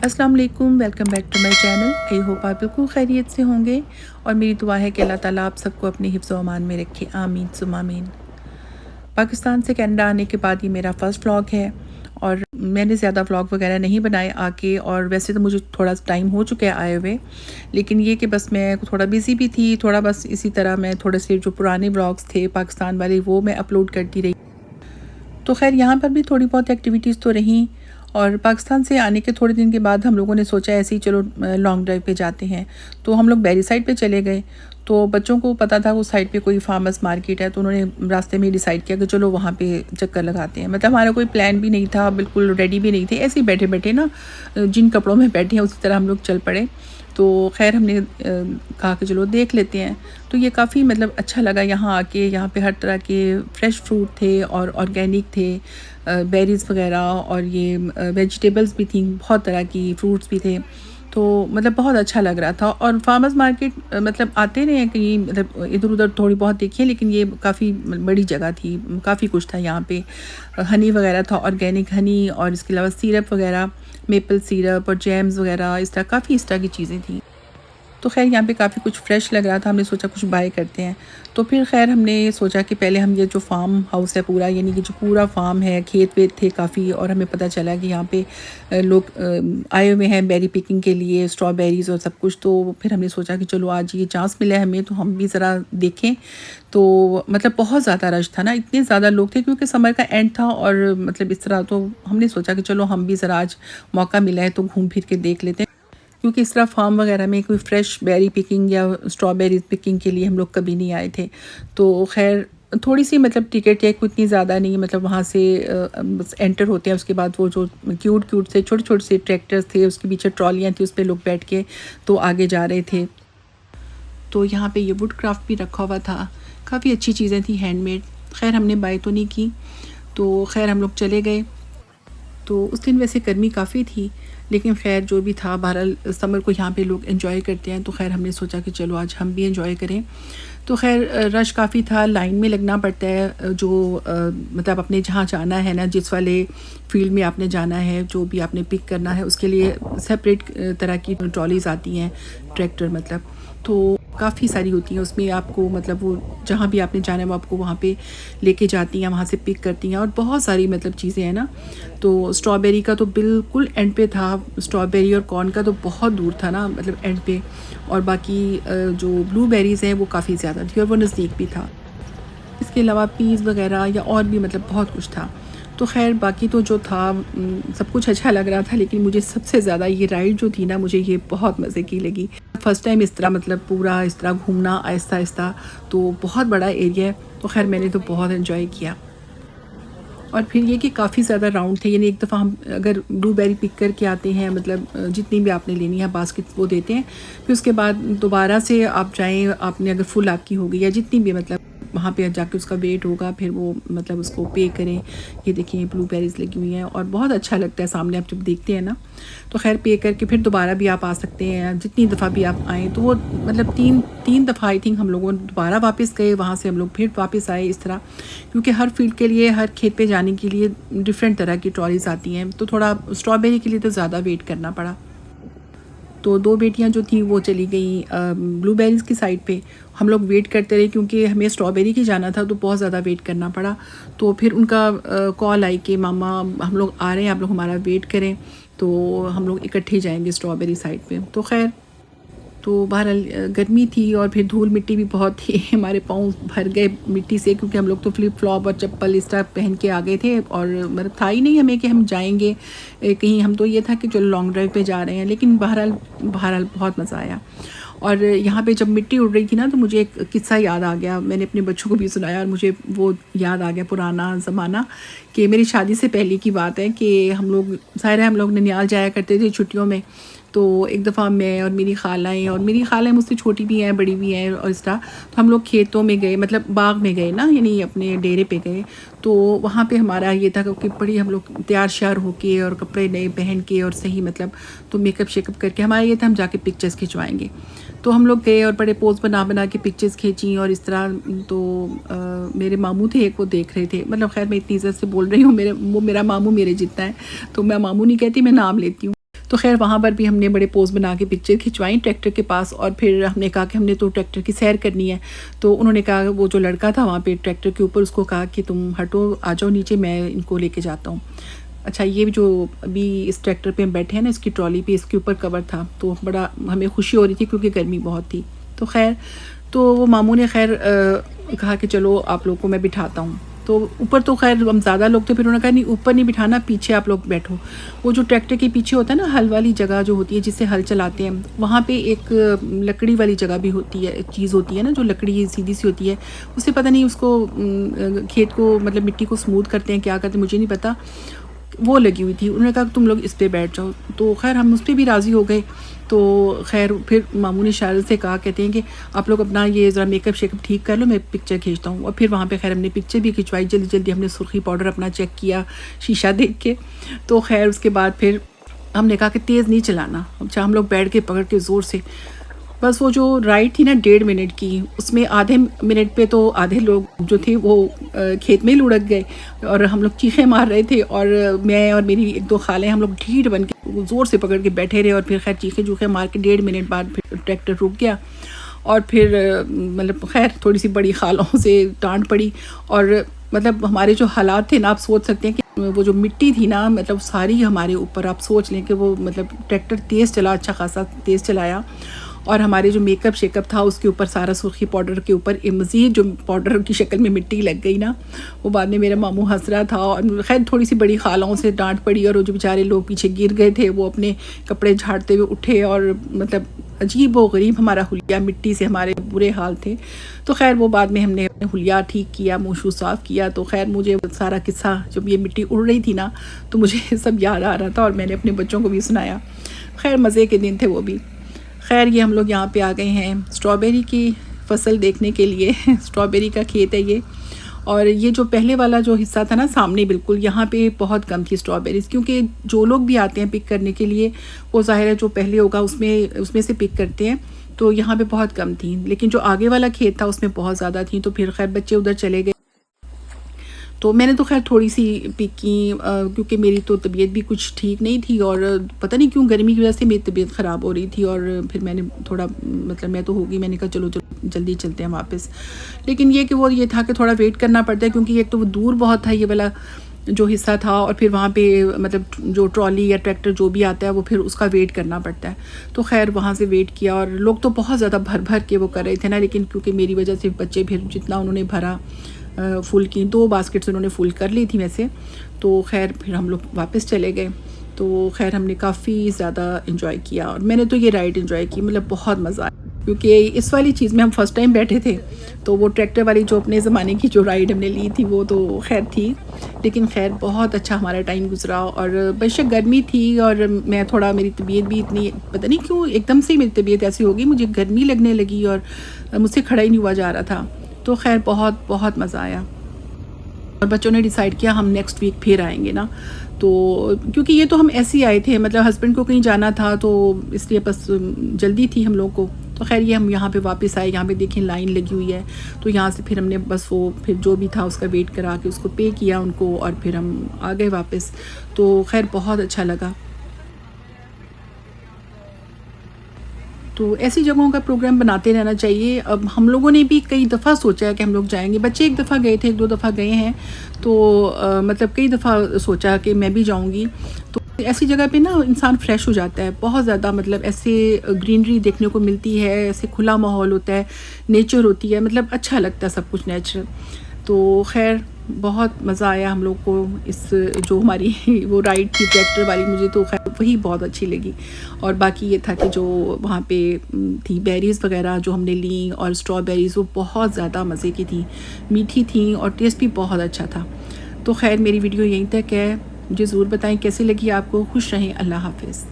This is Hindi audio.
अस्सलाम वालेकुम, welcome back to my channel. I hope आप बिल्कुल खैरियत से होंगे और मेरी दुआ है कि अल्लाह ताला आप सबको अपने हिफ्ज़ व अमान में रखे। आमीन सुम्मा आमीन। पाकिस्तान से कनाडा आने के बाद ये मेरा फ़र्स्ट व्लॉग है और मैंने ज़्यादा व्लॉग वगैरह नहीं बनाए आके, और वैसे तो मुझे थोड़ा टाइम हो चुका है आए हुए, लेकिन ये कि बस मैं थोड़ा बिज़ी भी थी, थोड़ा बस इसी तरह मैं थोड़े से जो पुराने व्लॉग्स थे पाकिस्तान वाले वो मैं अपलोड करती रही। तो ख़ैर यहाँ पर भी थोड़ी बहुत एक्टिविटीज़ तो रहीं, और पाकिस्तान से आने के थोड़े दिन के बाद हम लोगों ने सोचा ऐसे ही चलो लॉन्ग ड्राइव पे जाते हैं। तो हम लोग बैरी साइड पे चले गए। तो बच्चों को पता था उस साइड पे कोई फार्मर्स मार्केट है, तो उन्होंने रास्ते में डिसाइड किया कि चलो वहाँ पे चक्कर लगाते हैं। मतलब हमारा कोई प्लान भी नहीं था, बिल्कुल रेडी भी नहीं थे, ऐसे ही बैठे बैठे ना जिन कपड़ों में बैठे हैं उसी तरह हम लोग चल पड़े। तो ख़ैर हमने कहा कि चलो देख लेते हैं। तो ये काफ़ी मतलब अच्छा लगा यहाँ आके। यहाँ पे हर तरह के फ्रेश फ्रूट थे और ऑर्गेनिक थे, बेरीज़ वगैरह, और ये वेजिटेबल्स भी थी, बहुत तरह की फ्रूट्स भी थे। तो मतलब बहुत अच्छा लग रहा था। और फार्मर्स मार्केट मतलब आते रहे हैं कहीं, मतलब इधर उधर थोड़ी बहुत देखी है, लेकिन ये काफ़ी बड़ी जगह थी, काफ़ी कुछ था यहाँ पे। हनी वगैरह था, ऑर्गेनिक हनी, और इसके अलावा सिरप वगैरह, मेपल सिरप और जैम्स वगैरह, इस तरह की चीज़ें थी। तो ख़ैर यहाँ पे काफ़ी कुछ फ्रेश लग रहा था, हमने सोचा कुछ बाय करते हैं। तो फिर ख़ैर हमने सोचा कि पहले हम ये जो फार्म हाउस है पूरा, यानी कि जो पूरा फार्म है, खेत वेत थे काफ़ी, और हमें पता चला कि यहाँ पे लोग आए हुए हैं बेरी पिकिंग के लिए, स्ट्रॉबेरीज़ और सब कुछ। तो फिर हमने सोचा कि चलो आज ये चांस मिला है हमें, तो हम भी ज़रा देखें। तो मतलब बहुत ज़्यादा रश था ना, इतने ज़्यादा लोग थे क्योंकि समर का एंड था, और मतलब इस तरह तो हमने सोचा कि चलो हम भी ज़रा आज मौका मिला है तो घूम फिर के देख लेते हैं, क्योंकि इस तरह फार्म वगैरह में कोई फ्रेश बेरी पिकिंग या स्ट्रॉबेरी पिकिंग के लिए हम लोग कभी नहीं आए थे। तो खैर थोड़ी सी मतलब टिकट है, कोई इतनी ज़्यादा नहीं, मतलब वहाँ से बस एंटर होते हैं, उसके बाद वो जो क्यूट क्यूट से छोटे छोटे से ट्रैक्टर्स थे, उसके पीछे ट्रॉलियाँ थी, उस पर लोग बैठ के तो आगे जा रहे थे। तो यहाँ पे ये वुड क्राफ्ट भी रखा हुआ था, काफ़ी अच्छी चीज़ें थी हैंडमेड। खैर हमने बाय तो नहीं की, तो खैर हम लोग चले गए। तो उस दिन वैसे गर्मी काफ़ी थी, लेकिन ख़ैर जो भी था, बहरहाल समर को यहाँ पे लोग एंजॉय करते हैं, तो खैर हमने सोचा कि चलो आज हम भी एंजॉय करें। तो खैर रश काफ़ी था, लाइन में लगना पड़ता है, जो मतलब अपने जहाँ जाना है ना, जिस वाले फील्ड में आपने जाना है, जो भी आपने पिक करना है, उसके लिए सेपरेट तरह की ट्रॉलीज़ आती हैं, ट्रैक्टर मतलब। तो काफ़ी सारी होती हैं उसमें, आपको मतलब वो जहाँ भी आपने जाना है वो आपको वहाँ पे लेके जाती हैं, वहाँ से पिक करती हैं, और बहुत सारी मतलब चीज़ें हैं ना। तो स्ट्रॉबेरी का तो बिल्कुल एंड पे था, स्ट्रॉबेरी और कॉर्न का तो बहुत दूर था ना, मतलब एंड पे। और बाकी जो ब्लूबेरीज़ हैं वो काफ़ी ज़्यादा थी और वो नज़दीक भी था। इसके अलावा पीस वगैरह या और भी मतलब बहुत कुछ था। तो खैर बाकी तो जो था सब कुछ अच्छा लग रहा था, लेकिन मुझे सबसे ज़्यादा ये राइड जो थी ना, मुझे ये बहुत मज़े की लगी। फ़र्स्ट टाइम इस तरह मतलब पूरा इस तरह घूमना आहिस्ता आहिस्ता, तो बहुत बड़ा एरिया है, तो खैर मैंने तो बहुत इन्जॉय किया। और फिर ये कि काफ़ी ज़्यादा राउंड थे, यानी एक दफ़ा हम अगर ब्लूबेरी पिक करके आते हैं, मतलब जितनी भी आपने लेनी है बास्केट वो देते हैं, फिर उसके बाद दोबारा से आप जाएँ, आपने अगर फुल आपकी हो गई या जितनी भी मतलब वहाँ पे जाके उसका वेट होगा, फिर वो मतलब उसको पे करें। ये देखिए ब्लूबेरीज़ लगी हुई हैं और बहुत अच्छा लगता है सामने आप जब देखते हैं ना। तो खैर पे करके फिर दोबारा भी आप आ सकते हैं, जितनी दफ़ा भी आप आएँ। तो वो मतलब तीन दफ़ा आई थिंक हम लोगों ने दोबारा वापस गए, वहाँ से हम लोग फिर वापस आए इस तरह, क्योंकि हर फील्ड के लिए, हर खेत पे जाने के लिए डिफरेंट तरह की ट्रॉलीज़ आती हैं। तो थोड़ा स्ट्रॉबेरी के लिए तो ज़्यादा वेट करना पड़ा। तो 2 बेटियां जो थी वो चली गई ब्लूबेरीज़ की साइड पे। हम लोग वेट करते रहे क्योंकि हमें स्ट्रॉबेरी की जाना था, तो बहुत ज़्यादा वेट करना पड़ा। तो फिर उनका कॉल आई कि मामा हम लोग आ रहे हैं, आप लोग हमारा वेट करें, तो हम लोग इकट्ठे जाएंगे स्ट्रॉबेरी साइड पे। तो खैर तो बहरहाल गर्मी थी और फिर धूल मिट्टी भी बहुत थी, हमारे पाँव भर गए मिट्टी से, क्योंकि हम लोग तो फ्लिप फ्लॉप और चप्पल इस तरह पहन के आ गए थे, और मतलब था ही नहीं हमें कि हम जाएंगे कहीं। हम तो ये था कि चलो लॉन्ग ड्राइव पे जा रहे हैं, लेकिन बहरहाल बहुत मज़ा आया। और यहाँ पे जब मिट्टी उड़ रही थी ना, तो मुझे एक किस्सा याद आ गया, मैंने अपने बच्चों को भी सुनाया, और मुझे वो याद आ गया पुराना ज़माना, कि मेरी शादी से पहले की बात है कि हम लोग ज़ाहिर है हम लोग ननिहाल जाया करते थे छुट्टियों में। तो एक दफ़ा मैं और मेरी खालाएँ, और मेरी खालाएँ मुझसे छोटी भी हैं बड़ी भी हैं, और इस तरह तो हम लोग खेतों में गए, मतलब बाग में गए ना, यानी अपने डेरे पे गए। तो वहाँ पे हमारा ये था कि बड़ी हम लोग तैयार श्यार होके और कपड़े नए पहन के और सही मतलब तो मेकअप शेकअप करके, हमारा ये था हम जाके पिक्चर्स खिंचवाएंगे। तो हम लोग गए और बड़े पोज बना के पिक्चर्स खींची और इस तरह। तो मेरे मामू थे एक, वो देख रहे थे, मतलब खैर मैं इतनी इज़्ज़त से बोल रही हूँ, वो मेरा मामू मेरे जितना है, तो मैं मामू नहीं कहती, मैं नाम लेती हूँ। तो तो खैर वहाँ पर भी हमने बड़े पोज़ बना के पिक्चर खिंचवाई ट्रैक्टर के पास, और फिर हमने कहा कि हमने तो ट्रैक्टर की सैर करनी है। तो उन्होंने कहा, वो जो लड़का था वहाँ पे ट्रैक्टर के ऊपर, उसको कहा कि तुम हटो, आ जाओ नीचे, मैं इनको लेके जाता हूँ। अच्छा, ये जो अभी इस ट्रैक्टर पे हम बैठे हैं ना, इसकी ट्रॉली पे इसके ऊपर कवर था, तो बड़ा हमें खुशी हो रही थी क्योंकि गर्मी बहुत थी। तो खैर, तो वो मामू ने खैर कहा कि चलो आप लोग को मैं बिठाता हूँ। तो ऊपर तो खैर हम ज़्यादा लोग थे, फिर उन्होंने कहा नहीं ऊपर नहीं बिठाना, पीछे आप लोग बैठो। वो जो ट्रैक्टर के पीछे होता है ना, हल वाली जगह जो होती है जिससे हल चलाते हैं, वहाँ पे एक लकड़ी वाली जगह भी होती है, चीज़ होती है ना, जो लकड़ी सीधी सी होती है, उससे पता नहीं उसको खेत को मतलब मिट्टी को स्मूथ करते हैं, क्या करते हैं मुझे नहीं पता, वो लगी हुई थी। उन्होंने कहा तुम लोग इस पे बैठ जाओ, तो खैर हम उस पर भी राज़ी हो गए। तो खैर फिर मामू ने शारद से कहा, कहते हैं कि आप लोग अपना ये ज़रा मेकअप शेकअप ठीक कर लो, मैं पिक्चर खींचता हूँ। और फिर वहाँ पे खैर हमने पिक्चर भी खिंचवाई, जल्दी जल्दी हमने सुर्खी पाउडर अपना चेक किया शीशा देख के। तो खैर उसके बाद फिर हमने कहा कि तेज़ नहीं चलाना। अच्छा, हम लोग बैठ के पकड़ के ज़ोर से, बस वो जो राइड थी ना 1.5 मिनट की, उसमें आधे मिनट पे तो आधे लोग जो थे वो खेत में ही लुढ़क गए, और हम लोग चीखें मार रहे थे, और मैं और मेरी 1-2 खालें हम लोग ढीठ बन के ज़ोर से पकड़ के बैठे रहे। और फिर खैर चीखें चूखें मार के 1.5 मिनट बाद फिर ट्रैक्टर रुक गया, और फिर मतलब खैर थोड़ी सी बड़ी खालों से डांट पड़ी। और मतलब हमारे जो हालात थे ना, आप सोच सकते हैं कि वो जो मिट्टी थी ना, मतलब सारी हमारे ऊपर, आप सोच लें कि वो मतलब ट्रैक्टर तेज़ चला, अच्छा खासा तेज़ चलाया, और हमारे जो मेकअप शेकअप था उसके ऊपर सारा सुर्खी पाउडर के ऊपर मज़ीद जो पाउडर की शक्ल में मिट्टी लग गई ना, वो बाद में मेरा मामू हंस रहा था। और खैर थोड़ी सी बड़ी खालाओं से डांट पड़ी, और वो जो बेचारे लोग पीछे गिर गए थे वो अपने कपड़े झाड़ते हुए उठे, और मतलब अजीब व गरीब हमारा हुलिया, मिट्टी से हमारे बुरे हाल थे। तो खैर वो बाद में हमने अपने हुलिया ठीक किया, मुँह शू साफ़ किया। तो खैर मुझे सारा किस्सा, जब ये मिट्टी उड़ रही थी ना, तो मुझे सब याद आ रहा था, और मैंने अपने बच्चों को भी सुनाया। खैर मज़े के दिन थे वो भी। खैर ये हम लोग यहाँ पे आ गए हैं स्ट्रॉबेरी की फसल देखने के लिए। स्ट्रॉबेरी का खेत है ये, और ये जो पहले वाला जो हिस्सा था ना सामने, बिल्कुल यहाँ पे बहुत कम थी स्ट्रॉबेरीज़, क्योंकि जो लोग भी आते हैं पिक करने के लिए, वो ज़ाहिर है जो पहले होगा उसमें से पिक करते हैं। तो यहाँ पे बहुत कम थी, लेकिन जो आगे वाला खेत था उसमें बहुत ज़्यादा थी। तो फिर खैर बच्चे उधर चले गए, तो मैंने तो खैर थोड़ी सी पिक की, क्योंकि मेरी तो तबीयत भी कुछ ठीक नहीं थी, और पता नहीं क्यों गर्मी की वजह से मेरी तबीयत ख़राब हो रही थी। और फिर मैंने थोड़ा मतलब मैं तो होगी, मैंने कहा चलो चलो जल्दी चलते हैं वापस। लेकिन ये कि वो ये था कि थोड़ा वेट करना पड़ता है, क्योंकि एक तो वो दूर बहुत था ये वाला जो हिस्सा था, और फिर वहाँ पे मतलब जो ट्रॉली या ट्रैक्टर जो भी आता है वो फिर उसका वेट करना पड़ता है। तो खैर वहाँ से वेट किया, और लोग तो बहुत ज़्यादा भर भर के वो कर रहे थे ना, लेकिन क्योंकि मेरी वजह से बच्चे फिर जितना उन्होंने भरा, फुल की 2 बास्केट्स उन्होंने फुल कर ली थी वैसे। तो खैर फिर हम लोग वापस चले गए। तो खैर हमने काफ़ी ज़्यादा इन्जॉय किया, और मैंने तो ये राइड इन्जॉय की, मतलब बहुत मज़ा आया, क्योंकि इस वाली चीज़ में हम फर्स्ट टाइम बैठे थे। तो वो ट्रैक्टर वाली जो अपने ज़माने की जो राइड हमने ली थी वो तो खैर थी, लेकिन खैर बहुत अच्छा हमारा टाइम गुजरा। और बेशक गर्मी थी, और मैं थोड़ा, मेरी तबीयत भी इतनी, पता नहीं क्यों एकदम से मेरी तबीयत ऐसी हो गई, मुझे गर्मी लगने लगी, और मुझसे खड़ा ही नहीं हुआ जा रहा था। तो खैर बहुत बहुत मज़ा आया, और बच्चों ने डिसाइड किया हम नेक्स्ट वीक फिर आएंगे ना। तो क्योंकि ये तो हम ऐसे ही आए थे, मतलब हस्बैंड को कहीं जाना था, तो इसलिए बस जल्दी थी हम लोग को। तो खैर ये हम यहाँ पे वापस आए, यहाँ पे देखें लाइन लगी हुई है। तो यहाँ से फिर हमने बस वो फिर जो भी था उसका वेट करा के उसको पे किया उनको, और फिर हम आ गए वापस। तो खैर बहुत अच्छा लगा। तो ऐसी जगहों का प्रोग्राम बनाते रहना चाहिए। अब हम लोगों ने भी कई दफ़ा सोचा है कि हम लोग जाएंगे, बच्चे एक दफ़ा गए थे, 1-2 दफ़ा गए हैं, तो मतलब कई दफ़ा सोचा कि मैं भी जाऊंगी। तो ऐसी जगह पे ना इंसान फ्रेश हो जाता है बहुत ज़्यादा, मतलब ऐसे ग्रीनरी देखने को मिलती है, ऐसे खुला माहौल होता है, नेचर होती है, मतलब अच्छा लगता है सब कुछ नेचुरल। तो खैर बहुत मज़ा आया हम लोग को। इस जो हमारी वो राइड थी ट्रैक्टर वाली, मुझे तो खैर वही बहुत अच्छी लगी। और बाकी ये था कि जो वहाँ पे थी बेरीज़ वगैरह जो हमने ली, और स्ट्रॉबेरीज़ वो बहुत ज़्यादा मज़े की थी, मीठी थी, और टेस्ट भी बहुत अच्छा था। तो खैर मेरी वीडियो यहीं तक है, मुझे ज़रूर बताएं कैसी लगी आपको। खुश रहें, अल्लाह हाफ़िज़।